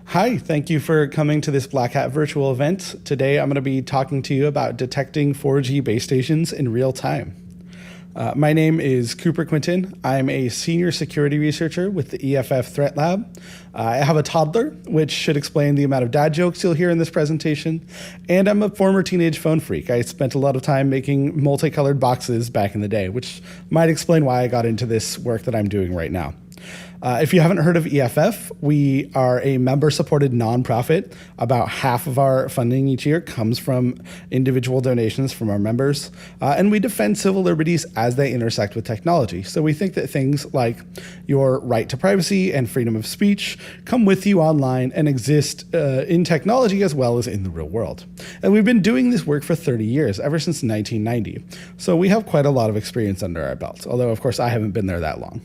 Hi, thank you for coming to this Black Hat virtual event. Today I'm going to be talking to you about detecting 4G base stations in real time. My name is Cooper Quintin. I'm a senior security researcher with the EFF Threat Lab. I have a toddler, which should explain the amount of dad jokes you'll hear in this presentation. And I'm a former teenage phone freak. I spent a lot of time making multicolored boxes back in the day, which might explain why I got into this work that I'm doing right now. If you haven't heard of EFF, we are a member-supported nonprofit. About half of our funding each year comes from individual donations from our members, and we defend civil liberties as they intersect with technology. So we think that things like your right to privacy and freedom of speech come with you online and exist in technology as well as in the real world. And we've been doing this work for 30 years, ever since 1990. So we have quite a lot of experience under our belt, although of course I haven't been there that long.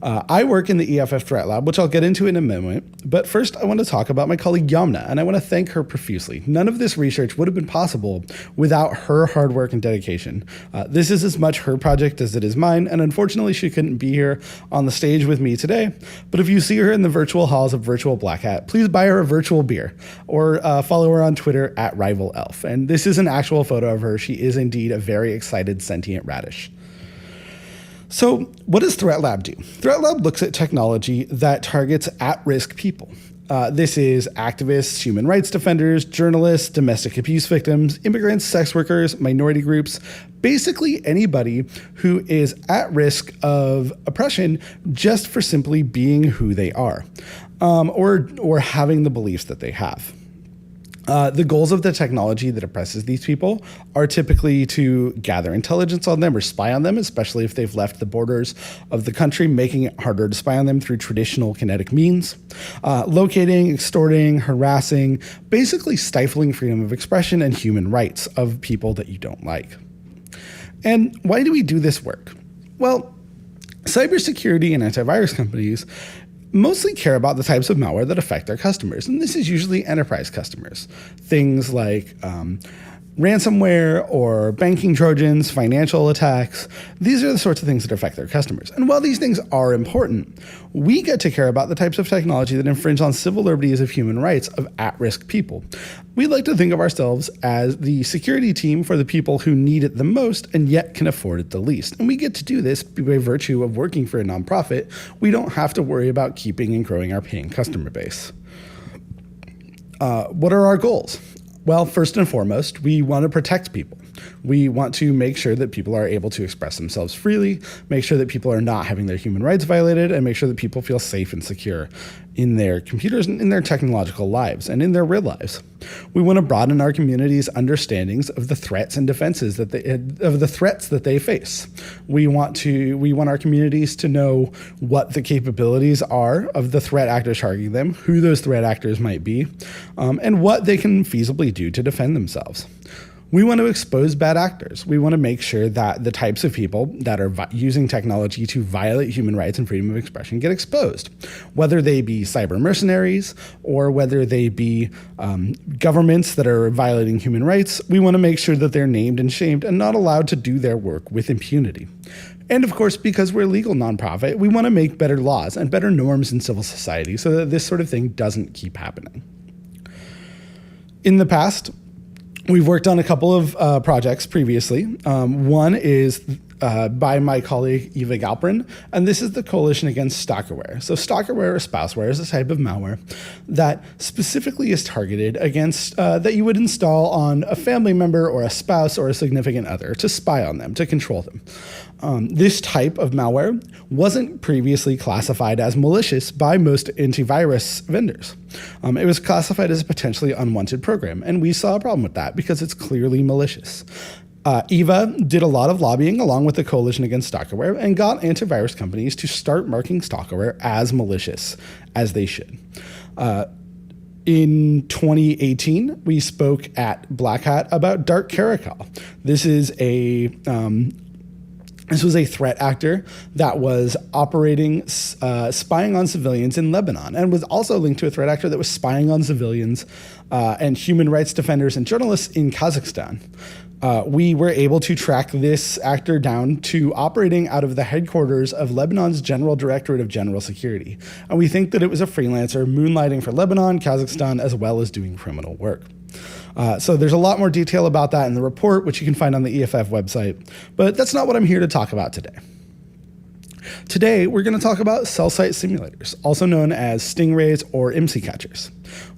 I work in the EFF Threat Lab, which I'll get into in a moment, but first I want to talk about my colleague Yamna, and I want to thank her profusely. None of this research would have been possible without her hard work and dedication. This is as much her project as it is mine, and unfortunately she couldn't be here on the stage with me today, but if you see her in the virtual halls of Virtual Black Hat, please buy her a virtual beer, or follow her on Twitter at RivalElf. And this is an actual photo of her. She is indeed a very excited sentient radish. So what does Threat Lab do? Threat Lab looks at technology that targets at-risk people. This is activists, human rights defenders, journalists, domestic abuse victims, immigrants, sex workers, minority groups, basically anybody who is at risk of oppression just for simply being who they are, or having the beliefs that they have. The goals of the technology that oppresses these people are typically to gather intelligence on them or spy on them, especially if they've left the borders of the country, making it harder to spy on them through traditional kinetic means, locating, extorting, harassing, basically stifling freedom of expression and human rights of people that you don't like. And why do we do this work? Well, cybersecurity and antivirus companies mostly care about the types of malware that affect their customers, and this is usually enterprise customers. Things like ransomware or banking trojans, financial attacks. These are the sorts of things that affect their customers. And while these things are important, we get to care about the types of technology that infringe on civil liberties of human rights of at-risk people. We like to think of ourselves as the security team for the people who need it the most and yet can afford it the least. And we get to do this by virtue of working for a nonprofit. We don't have to worry about keeping and growing our paying customer base. What are our goals? Well, first and foremost, we want to protect people. We want to make sure that people are able to express themselves freely, make sure that people are not having their human rights violated, and make sure that people feel safe and secure in their computers and in their technological lives and in their real lives. We want to broaden our community's understandings of the threats and defenses that the threats that they face. We want our communities to know what the capabilities are of the threat actors targeting them, who those threat actors might be, and what they can feasibly do to defend themselves. We want to expose bad actors. We want to make sure that the types of people that are using technology to violate human rights and freedom of expression get exposed, whether they be cyber mercenaries or whether they be governments that are violating human rights. We want to make sure that they're named and shamed and not allowed to do their work with impunity. And of course, because we're a legal nonprofit, we want to make better laws and better norms in civil society so that this sort of thing doesn't keep happening. In the past, we've worked on a couple of projects previously. One is by my colleague Eva Galperin, and this is the Coalition Against Stalkerware. So stalkerware or spouseware is a type of malware that specifically is targeted against, that you would install on a family member or a spouse or a significant other to spy on them, to control them. This type of malware wasn't previously classified as malicious by most antivirus vendors. It was classified as a potentially unwanted program, and we saw a problem with that because it's clearly malicious. Eva did a lot of lobbying along with the Coalition Against Stalkerware and got antivirus companies to start marking stalkerware as malicious, as they should. In 2018, we spoke at Black Hat about Dark Caracal. This is a This was a threat actor that was operating, spying on civilians in Lebanon, and was also linked to a threat actor that was spying on civilians and human rights defenders and journalists in Kazakhstan. We were able to track this actor down to operating out of the headquarters of Lebanon's General Directorate of General Security. And we think that it was a freelancer moonlighting for Lebanon, Kazakhstan, as well as doing criminal work. So there's a lot more detail about that in the report, which you can find on the EFF website. But that's not what I'm here to talk about today. Today, we're going to talk about cell site simulators, also known as Stingrays or IMSI-catchers.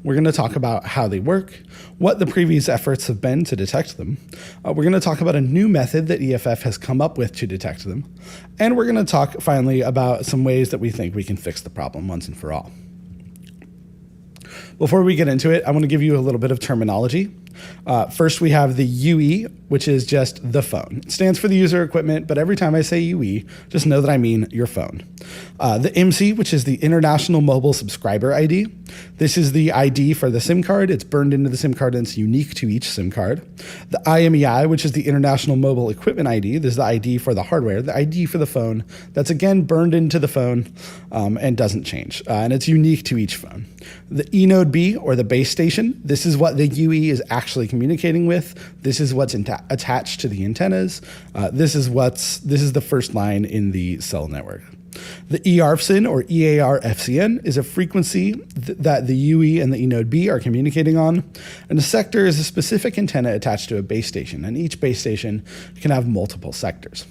We're going to talk about how they work, what the previous efforts have been to detect them. We're going to talk about a new method that EFF has come up with to detect them. And we're going to talk finally about some ways that we think we can fix the problem once and for all. Before we get into it, I want to give you a little bit of terminology. First, we have the UE, which is just the phone. It stands for the user equipment, but every time I say UE, just know that I mean your phone. The IMSI, which is the International Mobile Subscriber ID. This is the ID for the SIM card. It's burned into the SIM card and it's unique to each SIM card. The IMEI, which is the International Mobile Equipment ID. This is the ID for the hardware, the ID for the phone. That's again burned into the phone and doesn't change. And it's unique to each phone. The eNode B, or the base station, this is what the UE is actually communicating with. This is what's attached to the antennas. This is the first line in the cell network. The EARFCN, or EAR-FCN, is a frequency that the UE and the eNode B are communicating on. And a sector is a specific antenna attached to a base station, and each base station can have multiple sectors.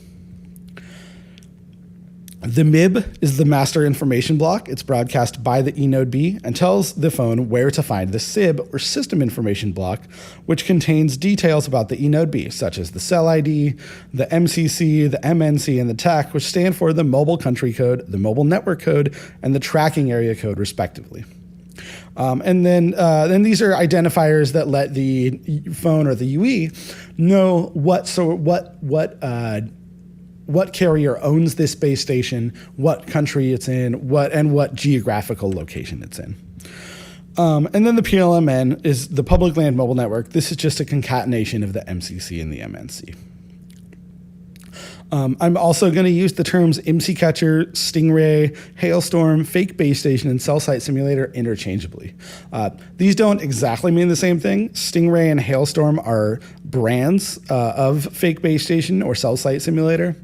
The MIB is the master information block. It's broadcast by the eNode B and tells the phone where to find the SIB, or system information block, which contains details about the eNode B, such as the cell ID, the MCC, the MNC, and the TAC, which stand for the mobile country code, the mobile network code, and the tracking area code, respectively. And then these are identifiers that let the phone or the UE know what carrier owns this base station, what country it's in, what geographical location it's in. And then the PLMN is the Public Land Mobile Network. This is just a concatenation of the MCC and the MNC. I'm also going to use the terms IMSI-catcher, Stingray, Hailstorm, fake base station, and cell site simulator interchangeably. These don't exactly mean the same thing. Stingray and Hailstorm are brands of fake base station or cell site simulator.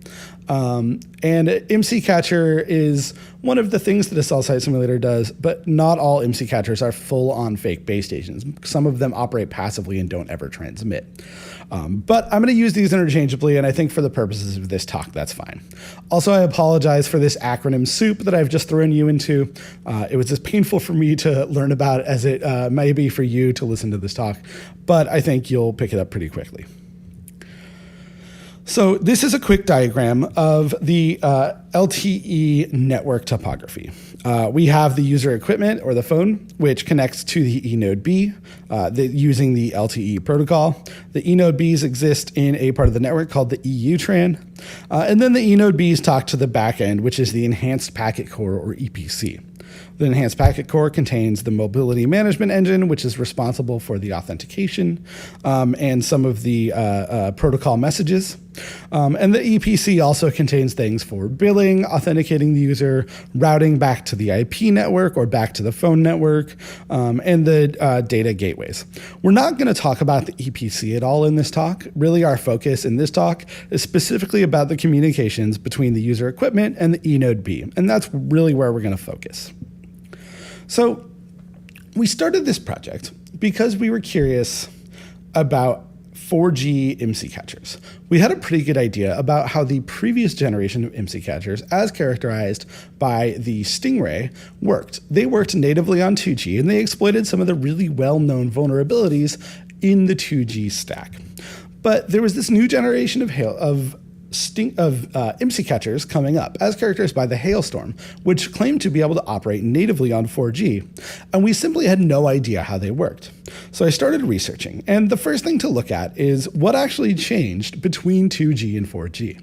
And IMSI-catcher is one of the things that a cell site simulator does, but not all IMSI-catchers are full-on fake base stations. Some of them operate passively and don't ever transmit. But I'm going to use these interchangeably, and I think for the purposes of this talk, that's fine. Also, I apologize for this acronym soup that I've just thrown you into. It was as painful for me to learn about as it may be for you to listen to this talk, but I think you'll pick it up pretty quickly. So this is a quick diagram of the LTE network topography. We have the user equipment, or the phone, which connects to the eNode B using the LTE protocol. The eNode Bs exist in a part of the network called the EU-TRAN. And then the eNode Bs talk to the back end, which is the Enhanced Packet Core, or EPC. The Enhanced Packet Core contains the mobility management engine, which is responsible for the authentication and some of the protocol messages. And the EPC also contains things for billing, authenticating the user, routing back to the IP network or back to the phone network, and the data gateways. We're not going to talk about the EPC at all in this talk. Really, our focus in this talk is specifically about the communications between the user equipment and the eNode B, and that's really where we're going to focus. So we started this project because we were curious about 4G IMSI-catchers. We had a pretty good idea about how the previous generation of IMSI-catchers, as characterized by the Stingray, worked. They worked natively on 2G, and they exploited some of the really well-known vulnerabilities in the 2G stack. But there was this new generation of IMSI-catchers coming up, as characterized by the Hailstorm, which claimed to be able to operate natively on 4G, and we simply had no idea how they worked. So I started researching, and the first thing to look at is what actually changed between 2G and 4G.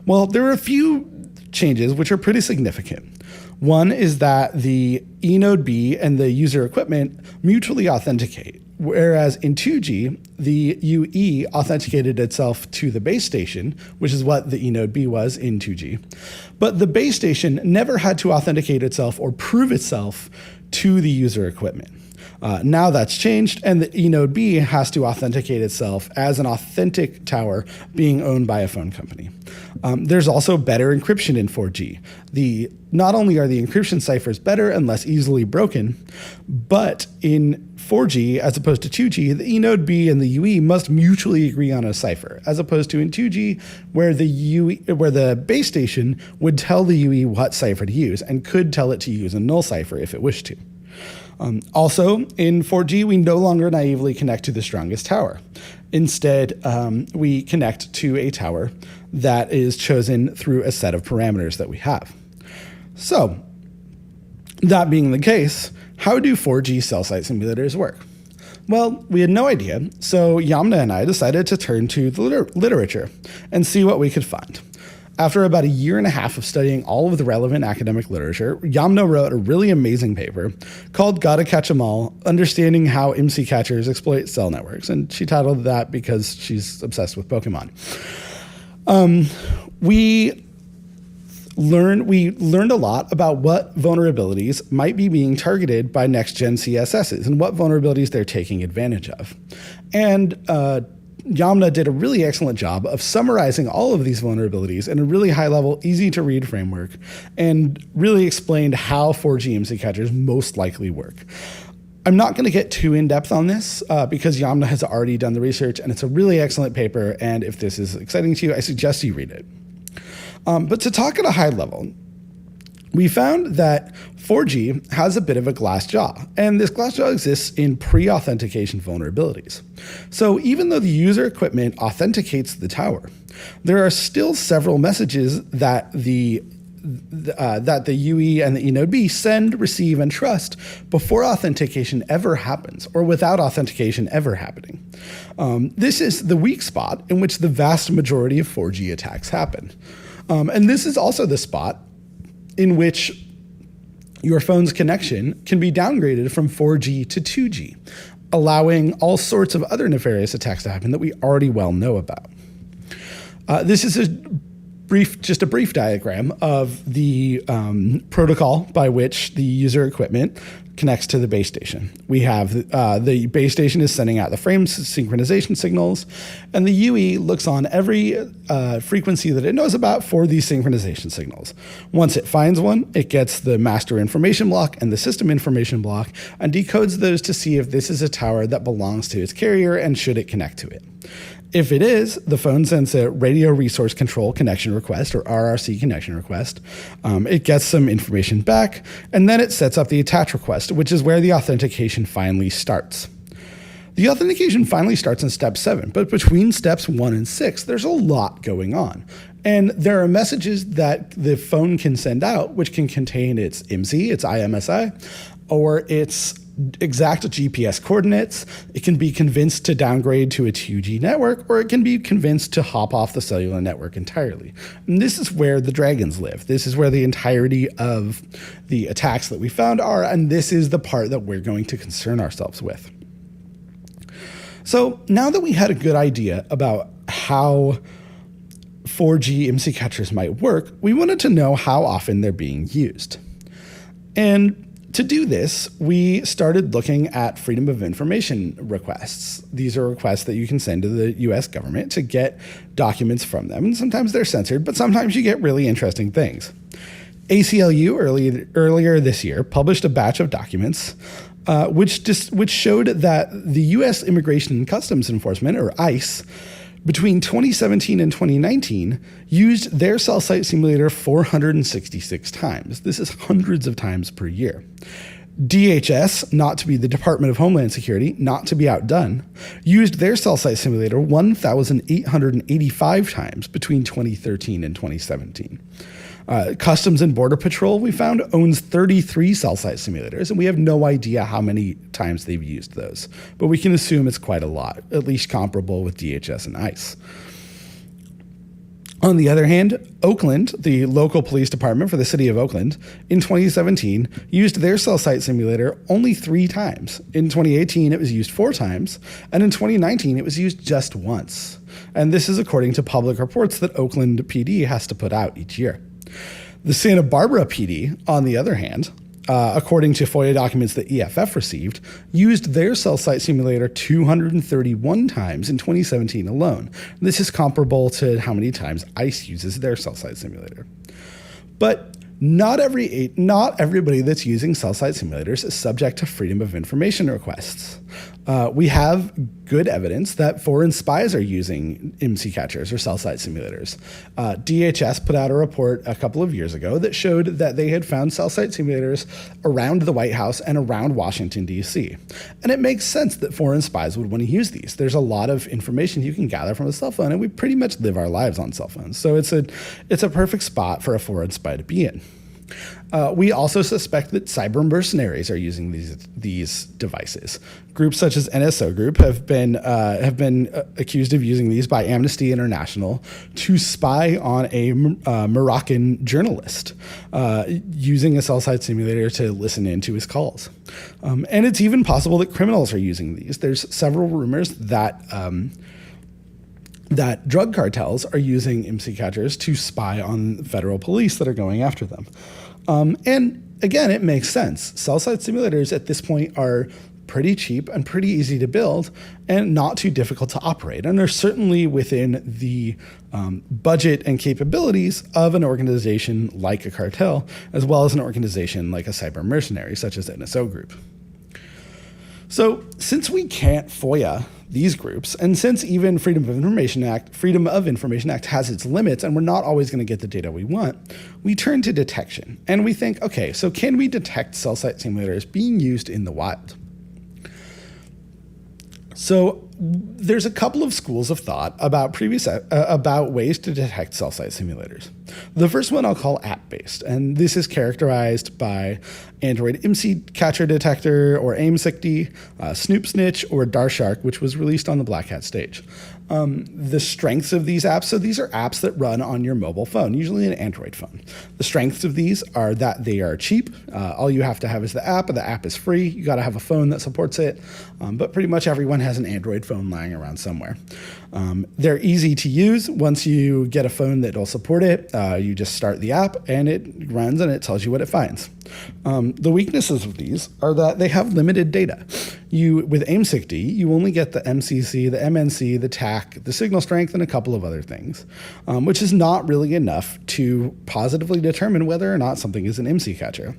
Well, there are a few changes which are pretty significant. One is that the eNode B and the user equipment mutually authenticate. Whereas in 2G, the UE authenticated itself to the base station, which is what the eNode B was in 2G. But the base station never had to authenticate itself or prove itself to the user equipment. Now that's changed, and the eNode B has to authenticate itself as an authentic tower being owned by a phone company. There's also better encryption in 4G. Not only are the encryption ciphers better and less easily broken, but in 4G, as opposed to 2G, the eNode B and the UE must mutually agree on a cipher, as opposed to in 2G, where the base station would tell the UE what cipher to use and could tell it to use a null cipher if it wished to. Also, in 4G, we no longer naively connect to the strongest tower. Instead, we connect to a tower that is chosen through a set of parameters that we have. So, that being the case, how do 4G cell site simulators work? Well, we had no idea, so Yamna and I decided to turn to the literature and see what we could find. After about a year and a half of studying all of the relevant academic literature, Yamna wrote a really amazing paper called Gotta Catch 'Em All, Understanding How IMSI-catchers Exploit Cell Networks. And she titled that because she's obsessed with Pokemon. We learned a lot about what vulnerabilities might be being targeted by next-gen CSSs and what vulnerabilities they're taking advantage of. And Yamna did a really excellent job of summarizing all of these vulnerabilities in a really high-level, easy-to-read framework, and really explained how 4G IMSI-catchers most likely work. I'm not going to get too in-depth on this because Yamna has already done the research, and it's a really excellent paper, and if this is exciting to you, I suggest you read it. But to talk at a high level, we found that 4G has a bit of a glass jaw, and this glass jaw exists in pre-authentication vulnerabilities. So even though the user equipment authenticates the tower, there are still several messages that the UE and the eNode B send, receive, and trust before authentication ever happens, or without authentication ever happening. This is the weak spot in which the vast majority of 4G attacks happen. And this is also the spot in which your phone's connection can be downgraded from 4G to 2G, allowing all sorts of other nefarious attacks to happen that we already well know about. This is just a brief diagram of the protocol by which the user equipment connects to the base station. We have the base station is sending out the frame synchronization signals, and the UE looks on every frequency that it knows about for these synchronization signals. Once it finds one, it gets the master information block and the system information block and decodes those to see if this is a tower that belongs to its carrier and should it connect to it. If it is, the phone sends a radio resource control connection request, or RRC connection request. It gets some information back, and then it sets up the attach request, which is where the authentication finally starts. The authentication finally starts in step 7, but between steps 1 and 6, there's a lot going on. And there are messages that the phone can send out, which can contain its IMSI, its IMSI, or its exact GPS coordinates. It can be convinced to downgrade to a 2G network, or it can be convinced to hop off the cellular network entirely. And this is where the dragons live. This is where the entirety of the attacks that we found are, and this is the part that we're going to concern ourselves with. So now that we had a good idea about how 4G IMSI-catchers might work, we wanted to know how often they're being used. And to do this, we started looking at Freedom of Information requests. These are requests that you can send to the US government to get documents from them. And sometimes they're censored, but sometimes you get really interesting things. ACLU earlier this year published a batch of documents which showed that the US Immigration and Customs Enforcement, or ICE, between 2017 and 2019, used their cell site simulator 466 times. This is hundreds of times per year. DHS, not to be the Department of Homeland Security, not to be outdone, used their cell site simulator 1,885 times between 2013 and 2017. Customs and Border Patrol, we found, owns 33 cell site simulators, and we have no idea how many times they've used those. But we can assume it's quite a lot, at least comparable with DHS and ICE. On the other hand, Oakland, the local police department for the city of Oakland, in 2017 used their cell site simulator only 3 times. In 2018, it was used 4 times, and in 2019, it was used just once. And this is according to public reports that Oakland PD has to put out each year. The Santa Barbara PD, on the other hand, according to FOIA documents that EFF received, used their cell site simulator 231 times in 2017 alone. This is comparable to how many times ICE uses their cell site simulator. But not everybody that's using cell site simulators is subject to freedom of information requests. We have good evidence that foreign spies are using IMSI-catchers or cell site simulators. DHS put out a report a couple of years ago that showed that they had found cell site simulators around the White House and around Washington, D.C. And it makes sense that foreign spies would want to use these. There's a lot of information you can gather from a cell phone, and we pretty much live our lives on cell phones. So it's a perfect spot for a foreign spy to be in. We also suspect that cyber mercenaries are using these devices. Groups such as NSO Group have been accused of using these by Amnesty International to spy on a Moroccan journalist, using a cell site simulator to listen in to his calls. And it's even possible that criminals are using these. There's several rumors that drug cartels are using IMSI-catchers to spy on federal police that are going after them. And again, it makes sense. Cell site simulators at this point are pretty cheap and pretty easy to build and not too difficult to operate, and are certainly within the budget and capabilities of an organization like a cartel, as well as an organization like a cyber mercenary such as NSO Group. So since we can't FOIA these groups, and since even Freedom of Information Act has its limits, and we're not always going to get the data we want, we turn to detection. And we think, okay, so can we detect cell site simulators being used in the wild? So there's a couple of schools of thought about ways to detect cell site simulators. The first one I'll call app-based, and this is characterized by Android IMSI-catcher detector, or AIM-SICD, Snoop Snitch, or Darshark, which was released on the Black Hat stage. The strengths of these apps, so these are apps that run on your mobile phone, usually an Android phone. The strengths of these are that they are cheap. All you have to have is the app, and the app is free. You got to have a phone that supports it, but pretty much everyone has an Android phone lying around somewhere. They're easy to use. Once you get a phone that will support it, you just start the app, and it runs, and it tells you what it finds. The weaknesses of these are that they have limited data. With AIM-SICD, you only get the MCC, the MNC, the TAC, the signal strength, and a couple of other things, which is not really enough to positively determine whether or not something is an IMSI-catcher.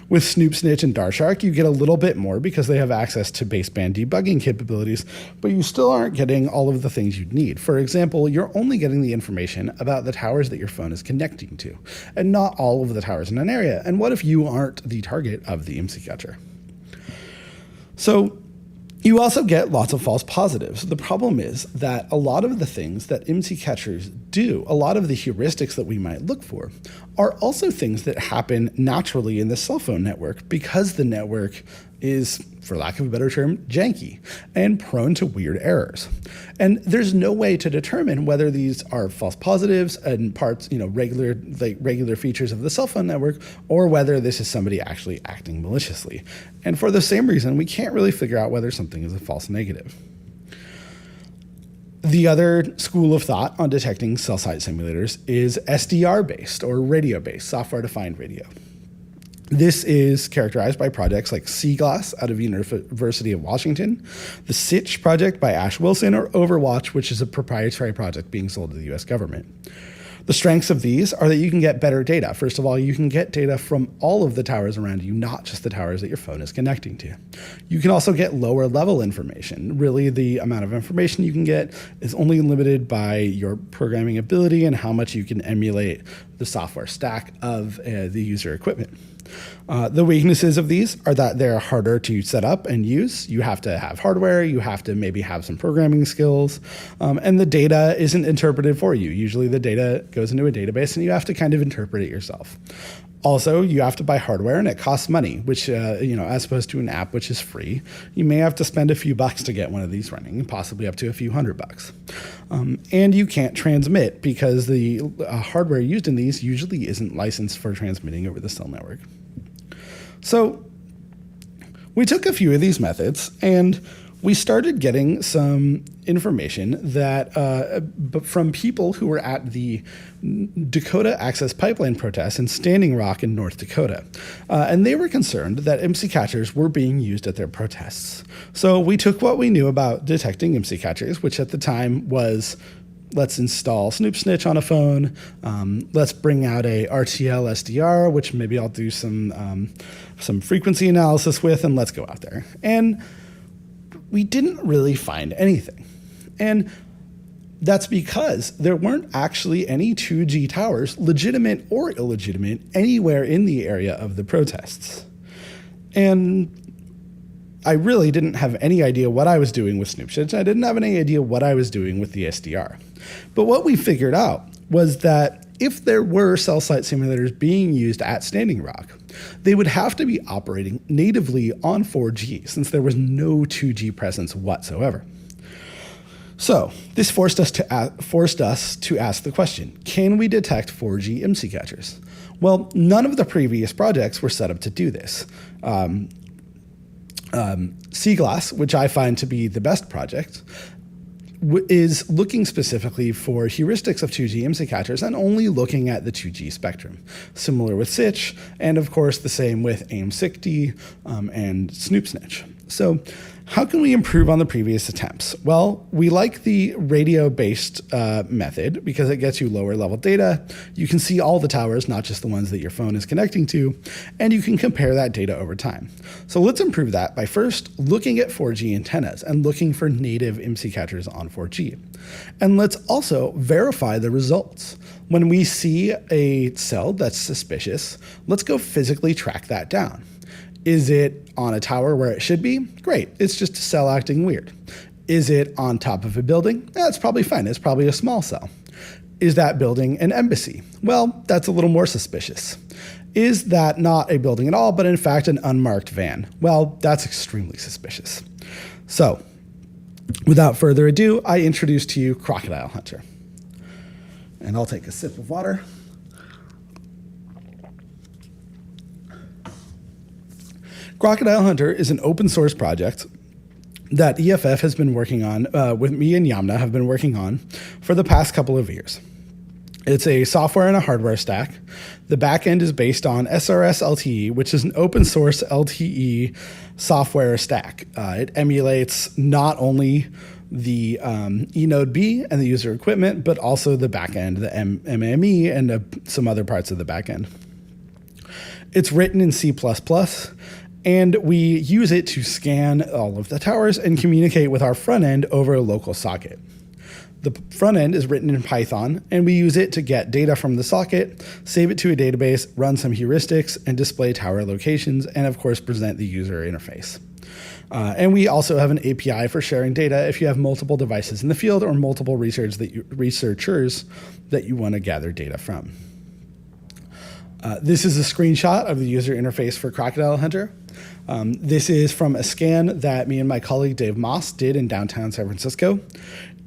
With Snoop Snitch and Darshark, you get a little bit more because they have access to baseband debugging capabilities, but you still aren't getting all of the things you'd need. For example, you're only getting the information about the towers that your phone is connecting to, and not all of the towers in an area. And what if you aren't the target of the IMSI-catcher? So you also get lots of false positives. The problem is that a lot of the things that IMSI-catchers do, a lot of the heuristics that we might look for, are also things that happen naturally in the cell phone network because the network is, for lack of a better term, janky and prone to weird errors. And there's no way to determine whether these are false positives and parts, regular features of the cell phone network, or whether this is somebody actually acting maliciously. And for the same reason, we can't really figure out whether something is a false negative. The other school of thought on detecting cell site simulators is SDR-based, or radio-based, software-defined radio. This is characterized by projects like Seaglass out of University of Washington, the SITCH project by Ash Wilson, or Overwatch, which is a proprietary project being sold to the US government. The strengths of these are that you can get better data. First of all, you can get data from all of the towers around you, not just the towers that your phone is connecting to. You can also get lower level information. Really, the amount of information you can get is only limited by your programming ability and how much you can emulate the software stack of the user equipment. The weaknesses of these are that they're harder to set up and use. You have to have hardware, you have to maybe have some programming skills, and the data isn't interpreted for you. Usually the data goes into a database and you have to kind of interpret it yourself. Also, you have to buy hardware, and it costs money, which, as opposed to an app, which is free, you may have to spend a few bucks to get one of these running, possibly up to a few $100. And you can't transmit because the hardware used in these usually isn't licensed for transmitting over the cell network. So we took a few of these methods, and we started getting some information that from people who were at the Dakota Access Pipeline protests in Standing Rock in North Dakota. And they were concerned that IMSI-catchers were being used at their protests. So we took what we knew about detecting IMSI-catchers, which at the time was, let's install Snoop Snitch on a phone. Let's bring out a RTL SDR, which maybe I'll do some frequency analysis with, and let's go out there. And we didn't really find anything. And that's because there weren't actually any 2G towers, legitimate or illegitimate, anywhere in the area of the protests. And I really didn't have any idea what I was doing with Snoop Snitch. I didn't have any idea what I was doing with the SDR. But what we figured out was that if there were cell site simulators being used at Standing Rock, they would have to be operating natively on 4G since there was no 2G presence whatsoever. So this forced us to ask the question, can we detect 4G IMSI-catchers? Well, none of the previous projects were set up to do this. Seaglass, which I find to be the best project, is looking specifically for heuristics of 2G IMSI-catchers and only looking at the 2G spectrum. Similar with Sitch, and of course the same with AIM-SICD and Snoop Snitch. So how can we improve on the previous attempts? Well, we like the radio-based method because it gets you lower level data. You can see all the towers, not just the ones that your phone is connecting to, and you can compare that data over time. So let's improve that by first looking at 4G antennas and looking for native IMSI-catchers on 4G. And let's also verify the results. When we see a cell that's suspicious, let's go physically track that down. Is it on a tower where it should be? Great, it's just a cell acting weird. Is it on top of a building? That's probably fine, it's probably a small cell. Is that building an embassy? Well, that's a little more suspicious. Is that not a building at all, but in fact an unmarked van? Well, that's extremely suspicious. So, without further ado, I introduce to you Crocodile Hunter. And I'll take a sip of water. Crocodile Hunter is an open source project that EFF has been working on, with me and Yamna have been working on for the past couple of years. It's a software and a hardware stack. The backend is based on SRS LTE, which is an open source LTE software stack. It emulates not only the eNode B and the user equipment, but also the backend, the MME, and some other parts of the backend. It's written in C++. And we use it to scan all of the towers and communicate with our front end over a local socket. The front end is written in Python, and we use it to get data from the socket, save it to a database, run some heuristics, and display tower locations, and of course present the user interface. And we also have an API for sharing data if you have multiple devices in the field or multiple researchers that you want to gather data from. This is a screenshot of the user interface for Crocodile Hunter. This is from a scan that me and my colleague Dave Moss did in downtown San Francisco.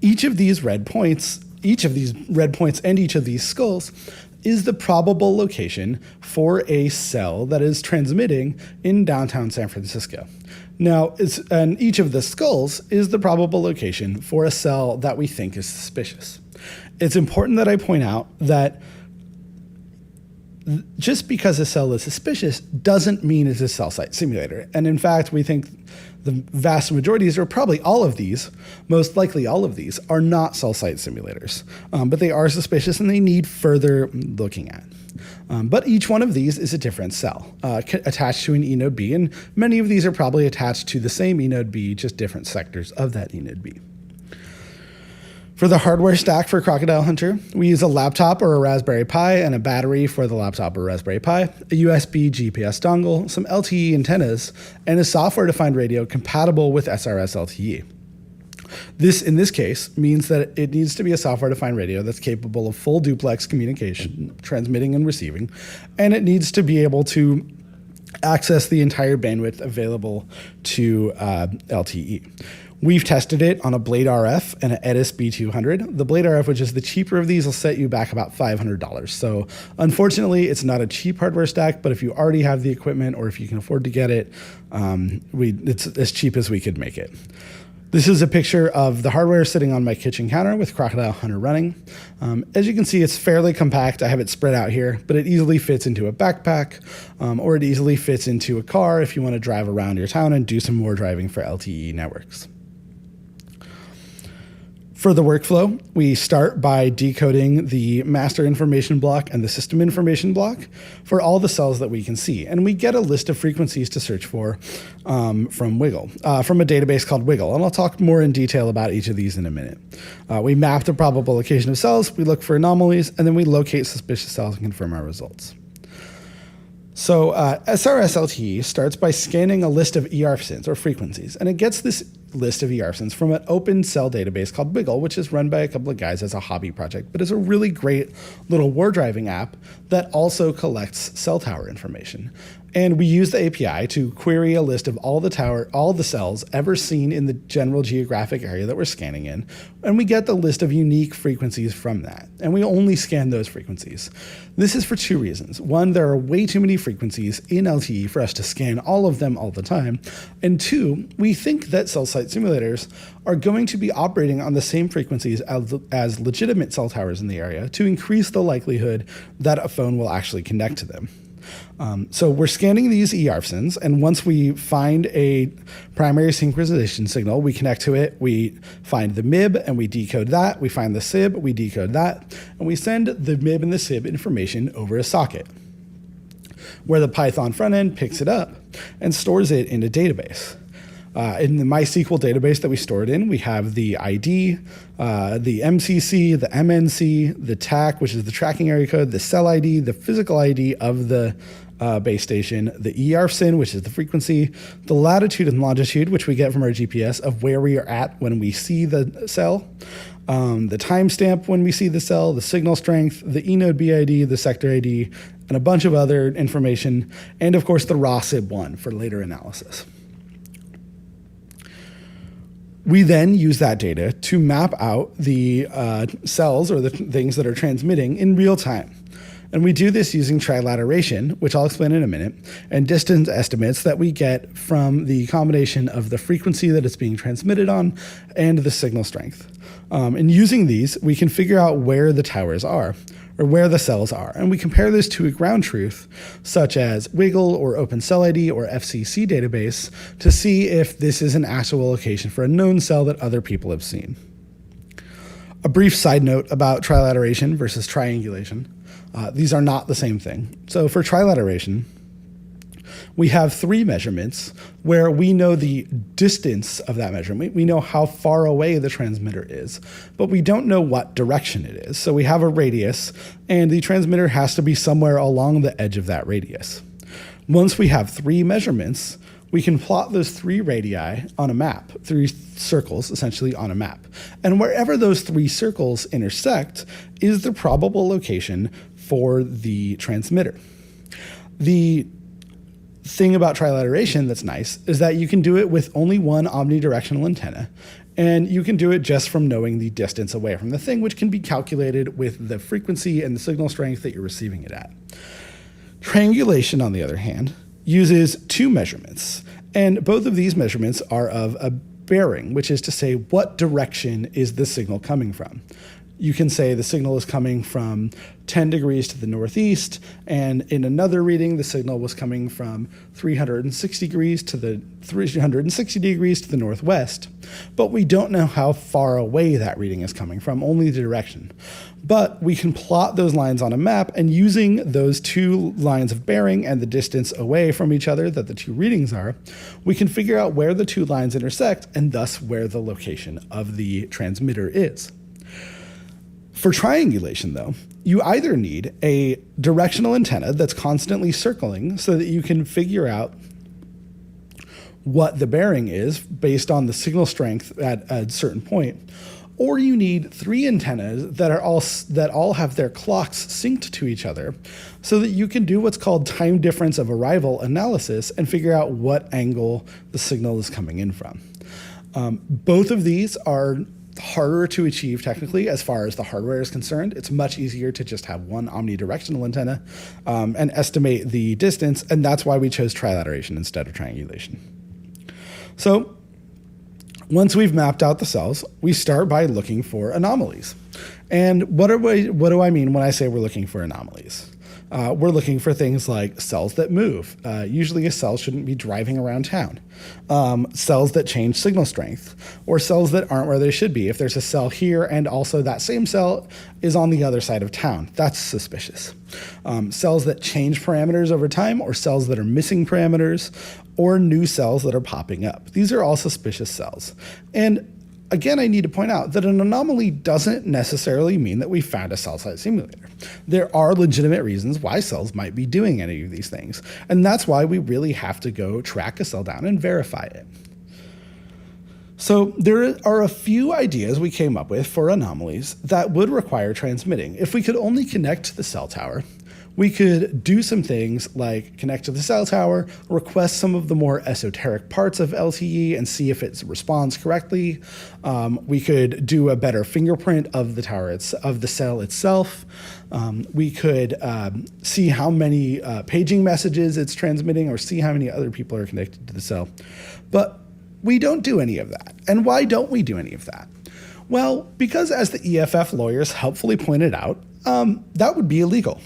Each of these red points and each of these skulls is the probable location for a cell that is transmitting in downtown San Francisco. Now, and each of the skulls is the probable location for a cell that we think is suspicious. It's important that I point out that just because a cell is suspicious doesn't mean it's a cell site simulator. And in fact, we think the vast majorities, or probably all of these, most likely all of these, are not cell site simulators. But they are suspicious and they need further looking at. But each one of these is a different cell attached to an eNode B, and many of these are probably attached to the same eNode B, just different sectors of that eNode B. For the hardware stack for Crocodile Hunter, we use a laptop or a Raspberry Pi and a battery for the laptop or Raspberry Pi, a USB GPS dongle, some LTE antennas, and a software-defined radio compatible with SRS LTE. This, in this case, means that it needs to be a software-defined radio that's capable of full duplex communication, transmitting and receiving, and it needs to be able to access the entire bandwidth available to LTE. We've tested it on a Blade RF and an Edis B200. The Blade RF, which is the cheaper of these, will set you back about $500. So unfortunately, it's not a cheap hardware stack, but if you already have the equipment or if you can afford to get it, it's as cheap as we could make it. This is a picture of the hardware sitting on my kitchen counter with Crocodile Hunter running. As you can see, it's fairly compact. I have it spread out here, but it easily fits into a backpack, or it easily fits into a car if you want to drive around your town and do some more driving for LTE networks. For the workflow, we start by decoding the master information block and the system information block for all the cells that we can see. And we get a list of frequencies to search for from Wiggle, from a database called Wiggle. And I'll talk more in detail about each of these in a minute. We map the probable location of cells, we look for anomalies, and then we locate suspicious cells and confirm our results. So SRS LTE starts by scanning a list of ERFSINs, or frequencies, and it gets this list of ERFSINs from an open cell database called Wiggle, which is run by a couple of guys as a hobby project, but is a really great little war driving app that also collects cell tower information. And we use the API to query a list of all the cells ever seen in the general geographic area that we're scanning in, and we get the list of unique frequencies from that. And we only scan those frequencies. This is for two reasons. One, there are way too many frequencies in LTE for us to scan all of them all the time. And two, we think that cell site simulators are going to be operating on the same frequencies as legitimate cell towers in the area to increase the likelihood that a phone will actually connect to them. So we're scanning these ERFSINs, and once we find a primary synchronization signal, we connect to it, we find the MIB, and we decode that, we find the SIB, we decode that, and we send the MIB and the SIB information over a socket, where the Python front end picks it up and stores it in a database. In the MySQL database that we store it in, we have the ID, the MCC, the MNC, the TAC, which is the tracking area code, the cell ID, the physical ID of the base station, the ERFSIN, which is the frequency, the latitude and longitude, which we get from our GPS of where we are at when we see the cell, the timestamp when we see the cell, the signal strength, the eNode BID, the sector ID, and a bunch of other information, and of course the raw SIB1 for later analysis. We then use that data to map out the cells or the things that are transmitting in real time. And we do this using trilateration, which I'll explain in a minute, and distance estimates that we get from the combination of the frequency that it's being transmitted on and the signal strength. And using these, we can figure out where the towers are, or where the cells are. And we compare this to a ground truth, such as Wiggle or OpenCellID or FCC database, to see if this is an actual location for a known cell that other people have seen. A brief side note about trilateration versus triangulation. These are not the same thing. So for trilateration, we have three measurements where we know the distance of that measurement. We know how far away the transmitter is, but we don't know what direction it is. So we have a radius, and the transmitter has to be somewhere along the edge of that radius. Once we have three measurements, we can plot those three radii on a map, three circles essentially on a map. And wherever those three circles intersect is the probable location for the transmitter. The thing about trilateration that's nice is that you can do it with only one omnidirectional antenna, and you can do it just from knowing the distance away from the thing, which can be calculated with the frequency and the signal strength that you're receiving it at. Triangulation, on the other hand, uses two measurements, and both of these measurements are of a bearing, which is to say what direction is the signal coming from. You can say the signal is coming from 10 degrees to the northeast, and in another reading, the signal was coming from 360 degrees to the northwest, but we don't know how far away that reading is coming from, only the direction. But we can plot those lines on a map, and using those two lines of bearing and the distance away from each other that the two readings are, we can figure out where the two lines intersect and thus where the location of the transmitter is. For triangulation, though, you either need a directional antenna that's constantly circling so that you can figure out what the bearing is based on the signal strength at a certain point, or you need 3 antennas that all have their clocks synced to each other so that you can do what's called time difference of arrival analysis and figure out what angle the signal is coming in from. Both of these are harder to achieve technically as far as the hardware is concerned. It's much easier to just have one omnidirectional antenna and estimate the distance, and that's why we chose trilateration instead of triangulation. So once we've mapped out the cells, we start by looking for anomalies. And what do I mean when I say we're looking for anomalies? We're looking for things like cells that move. Usually a cell shouldn't be driving around town. Cells that change signal strength, or cells that aren't where they should be. If there's a cell here and also that same cell is on the other side of town, that's suspicious. Cells that change parameters over time, or cells that are missing parameters, or new cells that are popping up. These are all suspicious cells. And again, I need to point out that an anomaly doesn't necessarily mean that we found a cell site simulator. There are legitimate reasons why cells might be doing any of these things, and that's why we really have to go track a cell down and verify it. So there are a few ideas we came up with for anomalies that would require transmitting. If we could only connect to the cell tower, we could do some things like connect to the cell tower, request some of the more esoteric parts of LTE and see if it responds correctly. We could do a better fingerprint of the tower, of the cell itself. We could see how many paging messages it's transmitting, or see how many other people are connected to the cell. But we don't do any of that. And why don't we do any of that? Well, because as the EFF lawyers helpfully pointed out, that would be illegal.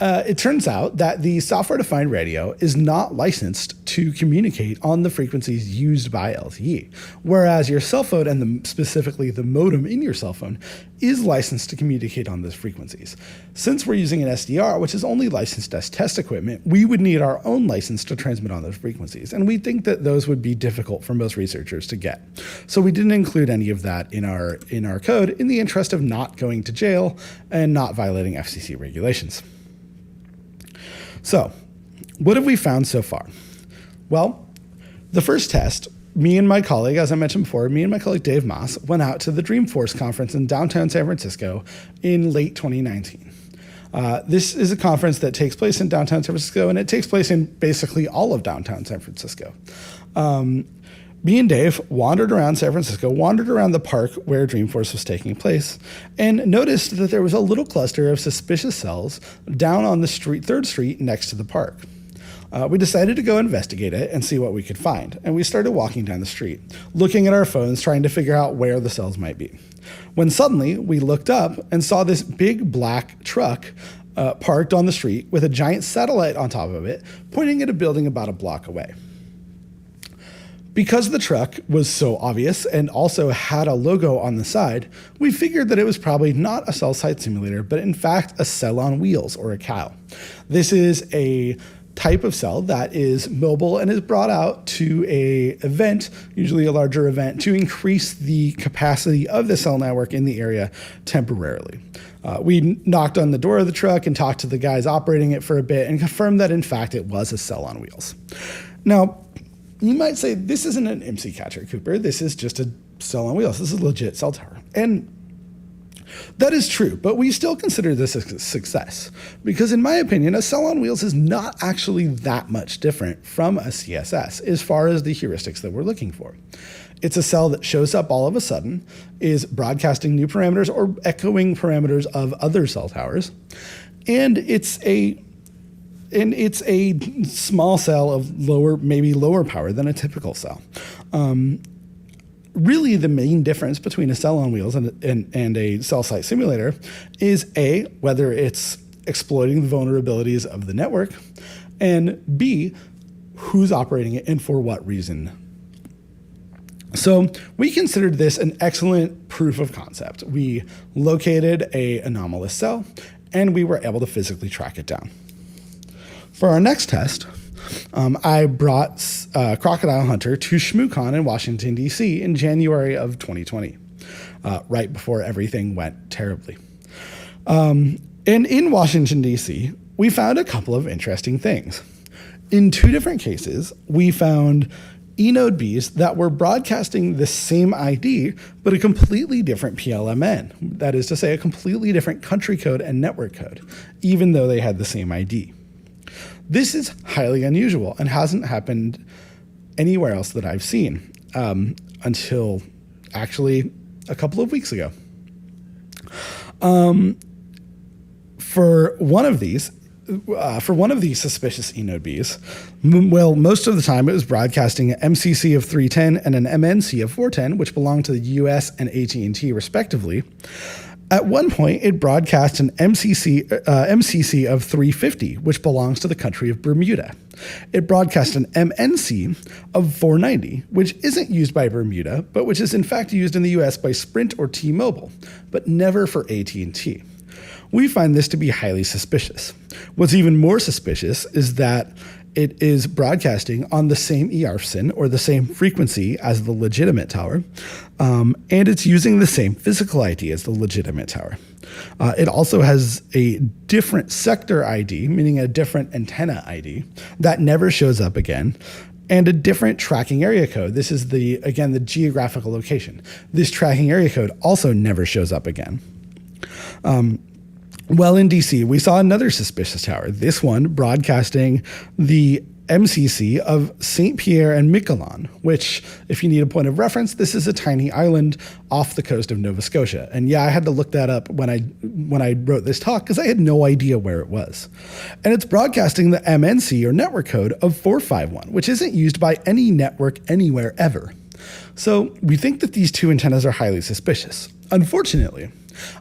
It turns out that the software-defined radio is not licensed to communicate on the frequencies used by LTE, whereas your cell phone, and specifically the modem in your cell phone, is licensed to communicate on those frequencies. Since we're using an SDR, which is only licensed as test equipment, we would need our own license to transmit on those frequencies, and we think that those would be difficult for most researchers to get. So we didn't include any of that in our code in the interest of not going to jail and not violating FCC regulations. So, what have we found so far? Well, the first test, me and my colleague, as I mentioned before, me and my colleague Dave Moss went out to the Dreamforce conference in downtown San Francisco in late 2019. This is a conference that takes place in downtown San Francisco, and it takes place in basically all of downtown San Francisco. Me and Dave wandered around San Francisco, wandered around the park where Dreamforce was taking place, and noticed that there was a little cluster of suspicious cells down on the street, 3rd Street next to the park. We decided to go investigate it and see what we could find, and we started walking down the street, looking at our phones, trying to figure out where the cells might be. When suddenly we looked up and saw this big black truck parked on the street with a giant satellite on top of it, pointing at a building about a block away. Because the truck was so obvious and also had a logo on the side, we figured that it was probably not a cell site simulator, but in fact a cell on wheels, or a COW. This is a type of cell that is mobile and is brought out to an event, usually a larger event, to increase the capacity of the cell network in the area temporarily. We knocked on the door of the truck and talked to the guys operating it for a bit and confirmed that in fact it was a cell on wheels. Now, you might say, this isn't an IMSI-catcher, Cooper. This is just a cell on wheels. This is a legit cell tower. And that is true, but we still consider this a success because, in my opinion, a cell on wheels is not actually that much different from a CSS as far as the heuristics that we're looking for. It's a cell that shows up all of a sudden, is broadcasting new parameters or echoing parameters of other cell towers, and it's a small cell of maybe lower power than a typical cell. Really, the main difference between a cell on wheels and a cell site simulator is A, whether it's exploiting the vulnerabilities of the network, and B, who's operating it and for what reason. So we considered this an excellent proof of concept. We located an anomalous cell, and we were able to physically track it down. For our next test, I brought Crocodile Hunter to ShmooCon in Washington, D.C. in January of 2020, right before everything went terribly. And in Washington, D.C., we found a couple of interesting things. In 2 different cases, we found eNode Bs that were broadcasting the same ID, but a completely different PLMN. That is to say, a completely different country code and network code, even though they had the same ID. This is highly unusual and hasn't happened anywhere else that I've seen until actually a couple of weeks ago. For one of these suspicious eNode Bs, well, most of the time it was broadcasting an MCC of 310 and an MNC of 410, which belonged to the US and AT&T respectively. At one point, it broadcast an MCC of 350, which belongs to the country of Bermuda. It broadcast an MNC of 490, which isn't used by Bermuda, but which is in fact used in the US by Sprint or T-Mobile, but never for AT&T. We find this to be highly suspicious. What's even more suspicious is that it is broadcasting on the same ERFSIN, or the same frequency as the legitimate tower, and it's using the same physical ID as the legitimate tower. It also has a different sector ID, meaning a different antenna ID, that never shows up again, and a different tracking area code. This is the geographical location. This tracking area code also never shows up again. Well, in DC, we saw another suspicious tower, this one broadcasting the MCC of St. Pierre and Miquelon, which, if you need a point of reference, this is a tiny island off the coast of Nova Scotia. And yeah, I had to look that up when I wrote this talk because I had no idea where it was. And it's broadcasting the MNC, or network code, of 451, which isn't used by any network anywhere ever. So we think that these two antennas are highly suspicious. Unfortunately,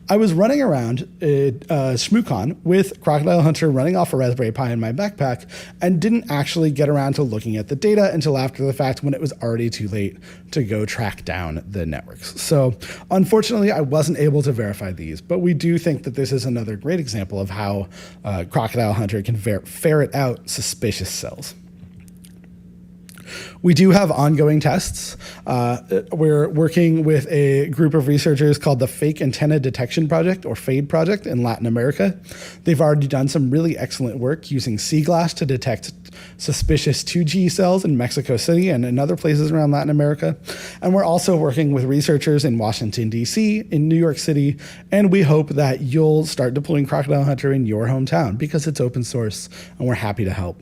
I was running around ShmooCon with Crocodile Hunter running off a Raspberry Pi in my backpack and didn't actually get around to looking at the data until after the fact, when it was already too late to go track down the networks. So unfortunately, I wasn't able to verify these, but we do think that this is another great example of how Crocodile Hunter can ferret out suspicious cells. We do have ongoing tests. We're working with a group of researchers called the Fake Antenna Detection Project, or FADE project, in Latin America. They've already done some really excellent work using sea glass to detect suspicious 2G cells in Mexico City and in other places around Latin America. And we're also working with researchers in Washington, D.C., in New York City, and we hope that you'll start deploying Crocodile Hunter in your hometown because it's open source and we're happy to help.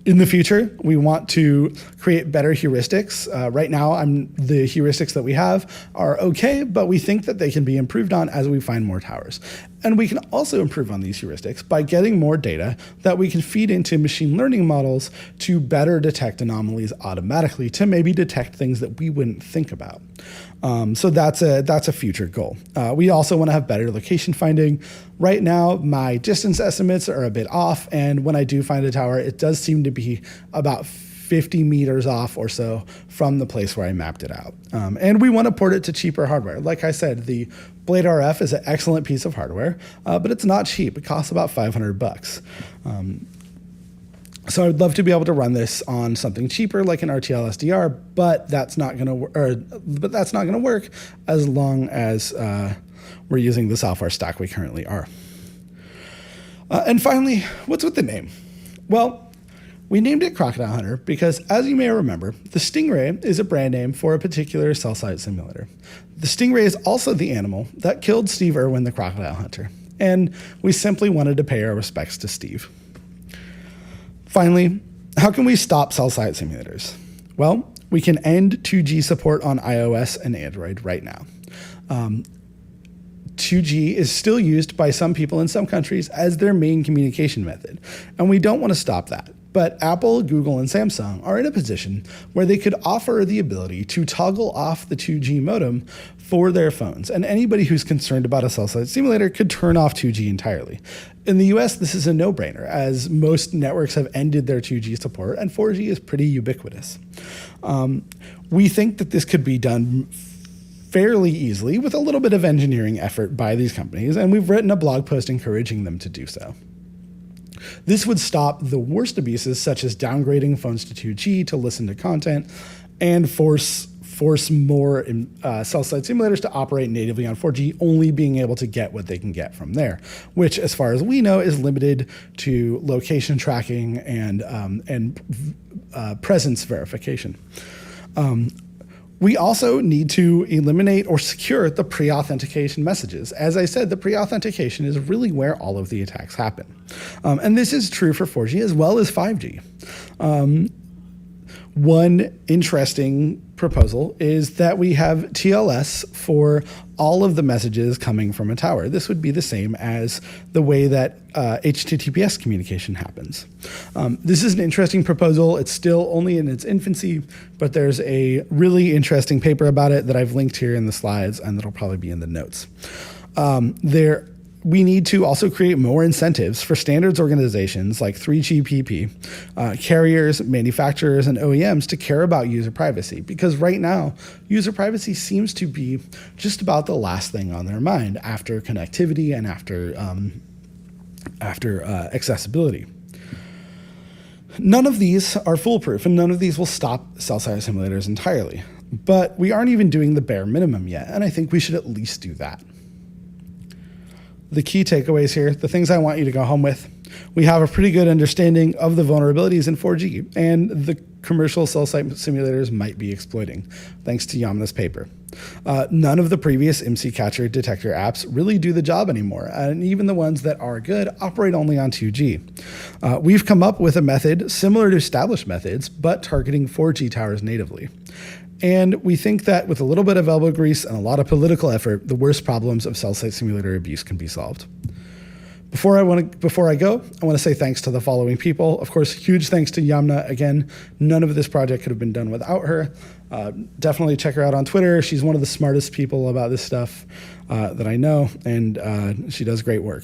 In the future, we want to create better heuristics. Right now, the heuristics that we have are okay, but we think that they can be improved on as we find more towers. And we can also improve on these heuristics by getting more data that we can feed into machine learning models to better detect anomalies automatically, to maybe detect things that we wouldn't think about. So that's a future goal. We also want to have better location finding. Right now, my distance estimates are a bit off, and when I do find a tower, it does seem to be about 50 meters off or so from the place where I mapped it out. And we want to port it to cheaper hardware. Like I said, the Blade RF is an excellent piece of hardware, but it's not cheap. It costs about $500. So I'd love to be able to run this on something cheaper, like an RTL SDR, but that's not going to work as long as we're using the software stack we currently are. And finally, what's with the name? Well, we named it Crocodile Hunter because, as you may remember, the Stingray is a brand name for a particular cell site simulator. The Stingray is also the animal that killed Steve Irwin, the Crocodile Hunter, and we simply wanted to pay our respects to Steve. Finally, how can we stop cell site simulators? Well, we can end 2G support on iOS and Android right now. 2G is still used by some people in some countries as their main communication method, and we don't want to stop that. But Apple, Google, and Samsung are in a position where they could offer the ability to toggle off the 2G modem for their phones, and anybody who's concerned about a cell site simulator could turn off 2G entirely. In the US, this is a no-brainer, as most networks have ended their 2G support, and 4G is pretty ubiquitous. We think that this could be done fairly easily with a little bit of engineering effort by these companies, and we've written a blog post encouraging them to do so. This would stop the worst abuses, such as downgrading phones to 2G to listen to content, and force more cell site simulators to operate natively on 4G, only being able to get what they can get from there, which, as far as we know, is limited to location tracking and presence verification. We also need to eliminate or secure the pre-authentication messages. As I said, the pre-authentication is really where all of the attacks happen. And this is true for 4G as well as 5G. One interesting proposal is that we have TLS for all of the messages coming from a tower. This would be the same as the way that HTTPS communication happens. This is an interesting proposal. It's still only in its infancy, but there's a really interesting paper about it that I've linked here in the slides and that'll probably be in the notes. We need to also create more incentives for standards organizations like 3GPP, carriers, manufacturers, and OEMs to care about user privacy, because right now, user privacy seems to be just about the last thing on their mind after connectivity and after accessibility. None of these are foolproof, and none of these will stop cell site simulators entirely. But we aren't even doing the bare minimum yet, and I think we should at least do that. The key takeaways here, the things I want you to go home with. We have a pretty good understanding of the vulnerabilities in 4G and the commercial cell site simulators might be exploiting, thanks to Yamna's paper. None of the previous IMSI-catcher detector apps really do the job anymore, and even the ones that are good operate only on 2G. We've come up with a method similar to established methods, but targeting 4G towers natively. And we think that with a little bit of elbow grease and a lot of political effort, the worst problems of cell site simulator abuse can be solved. Before I go, I want to say thanks to the following people. Of course, huge thanks to Yamna. Again, none of this project could have been done without her. Definitely check her out on Twitter. She's one of the smartest people about this stuff that I know, and she does great work.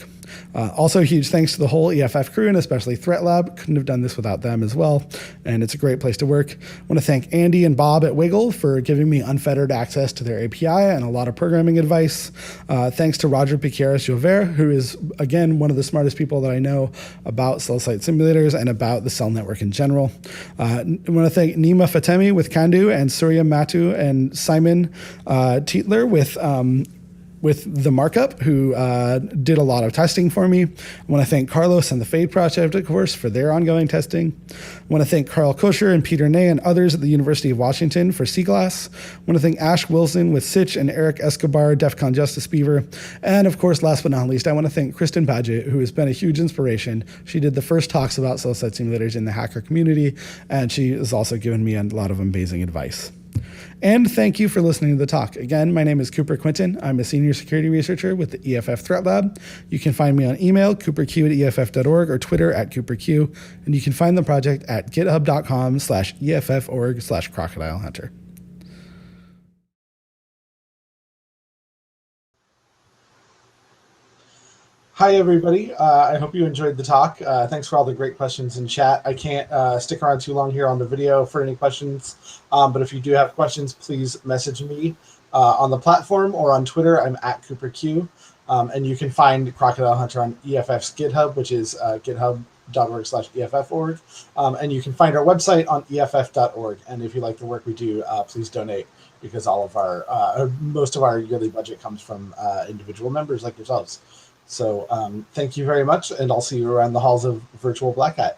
Also, huge thanks to the whole EFF crew, and especially Threat Lab. Couldn't have done this without them as well, and it's a great place to work. I want to thank Andy and Bob at Wiggle for giving me unfettered access to their API and a lot of programming advice. Thanks to Roger Piqueras-Jover, who is, again, one of the smartest people that I know about cell site simulators and about the cell network in general. I want to thank Nima Fatemi with Kandu, and Surya Matu and Simon Tietler with the markup, who did a lot of testing for me. I want to thank Carlos and the Fade Project, of course, for their ongoing testing. I want to thank Carl Kosher and Peter Ney and others at the University of Washington for Seaglass. I want to thank Ash Wilson with Sitch and Eric Escobar, DEF CON Justice Beaver. And of course, last but not least, I want to thank Kristen Paget, who has been a huge inspiration. She did the first talks about cell site simulators in the hacker community, and she has also given me a lot of amazing advice. And thank you for listening to the talk. Again, my name is Cooper Quintin. I'm a senior security researcher with the EFF Threat Lab. You can find me on email, cooperq@eff.org, or Twitter @cooperq. And you can find the project at github.com/EFF.org/crocodile hunter. Hi, everybody. I hope you enjoyed the talk. Thanks for all the great questions in chat. I can't stick around too long here on the video for any questions, but if you do have questions, please message me on the platform or on Twitter. I'm @CooperQ, and you can find Crocodile Hunter on EFF's GitHub, which is github.org/EFF.org, and you can find our website on EFF.org. And if you like the work we do, please donate, because all of our most of our yearly budget comes from individual members like yourselves. So thank you very much, and I'll see you around the halls of Virtual Black Hat.